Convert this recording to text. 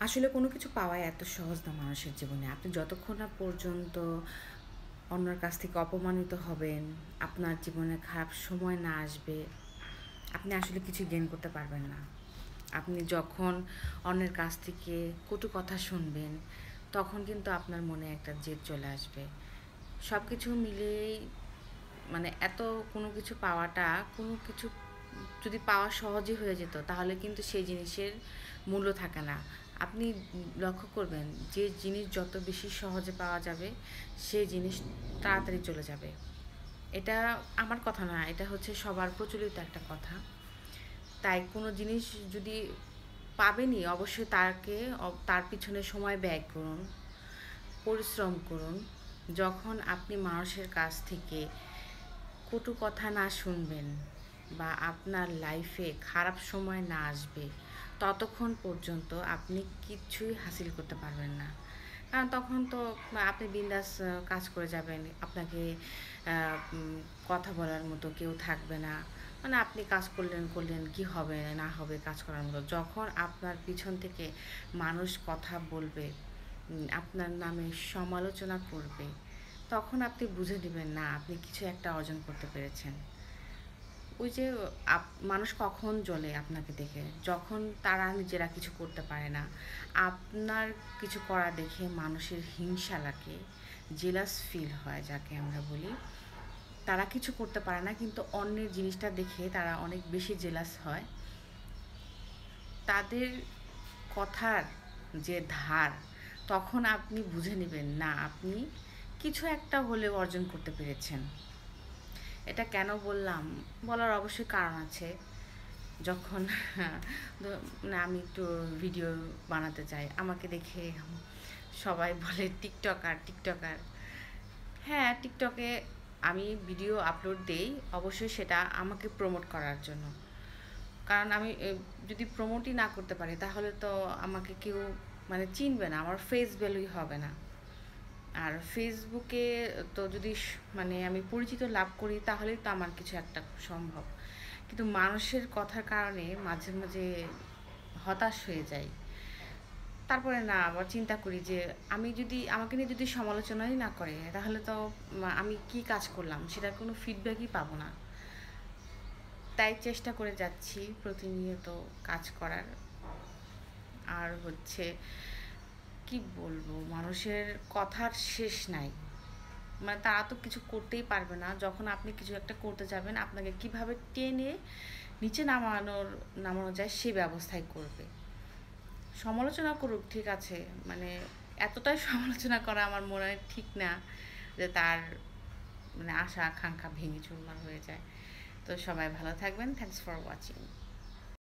আসলে কোনো কিছু পাওয়া এত সহজ না মানুষের জীবনে। আপনি যতক্ষণ না পর্যন্ত অন্যের কাছ থেকে অপমানিত হবেন, আপনার জীবনে খারাপ সময় না আসবে, আপনি আসলে কিছু গেইন করতে পারবেন না। আপনি যখন অন্যের কাছ থেকে কটু কথা শুনবেন, তখন কিন্তু আপনার মনে একটা জেদ চলে আসবে। সব কিছু মিলিয়েই মানে এত কোনো কিছু পাওয়াটা, কোনো কিছু যদি পাওয়া সহজই হয়ে যেত, তাহলে কিন্তু সেই জিনিসের মূল্য থাকে না। আপনি লক্ষ্য করবেন যে জিনিস যত বেশি সহজে পাওয়া যাবে, সেই জিনিস তাড়াতাড়ি চলে যাবে। এটা আমার কথা না, এটা হচ্ছে সবার প্রচলিত একটা কথা। তাই কোনো জিনিস যদি পাবেনই, অবশ্যই তার পিছনে সময় ব্যয় করুন, পরিশ্রম করুন। যখন আপনি মানুষের কাছ থেকে কটু কথা না শুনবেন বা আপনার লাইফে খারাপ সময় না আসবে, ততক্ষণ পর্যন্ত আপনি কিচ্ছুই হাসিল করতে পারবেন না। কারণ তখন তো আপনি বিন্দাস কাজ করে যাবেন, আপনাকে কথা বলার মতো কেউ থাকবে না। মানে আপনি কাজ করলেন করলেন, কি হবে না হবে কাজ করার মতো। যখন আপনার পিছন থেকে মানুষ কথা বলবে, আপনার নামে সমালোচনা করবে, তখন আপনি বুঝে নেবেন না আপনি কিছু একটা অর্জন করতে পেরেছেন। ওই যে মানুষ কখন জ্বলে আপনাকে দেখে, যখন তারা নিজেরা কিছু করতে পারে না। আপনার কিছু করা দেখে মানুষের হিংসা লাগে, জেলাস ফিল হয় যাকে আমরা বলি। তারা কিছু করতে পারে না, কিন্তু অন্যের জিনিসটা দেখে তারা অনেক বেশি জেলাস হয়। তাদের কথার যে ধার, তখন আপনি বুঝে নেবেন না আপনি কিছু একটা হলেও অর্জন করতে পেরেছেন। এটা কেন বললাম? বলার অবশ্যই কারণ আছে। যখন মানে আমি একটু ভিডিও বানাতে চাই, আমাকে দেখে সবাই বলে টিকটকার টিকটকার। হ্যাঁ, টিকটকে আমি ভিডিও আপলোড দেই, অবশ্যই সেটা আমাকে প্রমোট করার জন্য। কারণ আমি যদি প্রমোটই না করতে পারি, তাহলে তো আমাকে কেউ মানে চিনবে না, আমার ফেস ভ্যালুই হবে না। আর ফেসবুকে তো যদি মানে আমি পরিচিত লাভ করি, তাহলেই তো আমার কিছু একটা সম্ভব। কিন্তু মানুষের কথার কারণে মাঝে মাঝে হতাশ হয়ে যাই। তারপরে না আবার চিন্তা করি যে আমি যদি আমাকে নিয়ে যদি সমালোচনাই না করে, তাহলে তো আমি কি কাজ করলাম সেটার কোনো ফিডব্যাকই পাবো না। তাই চেষ্টা করে যাচ্ছি প্রতিনিয়ত কাজ করার। আর হচ্ছে কি বলবো, মানুষের কথার শেষ নাই। মানে তারা তো কিছু করতেই পারবে না। যখন আপনি কিছু একটা করতে যাবেন, আপনাকে কিভাবে টেনে নিচে নামানো যায় সে ব্যবস্থাই করবে। সমালোচনা করুক, ঠিক আছে, মানে এতটাই সমালোচনা করা আমার মনে হয় ঠিক না যে তার মানে আশা আকাঙ্ক্ষা ভেঙে চুরমার হয়ে যায়। তো সবাই ভালো থাকবেন। Thanks for watching.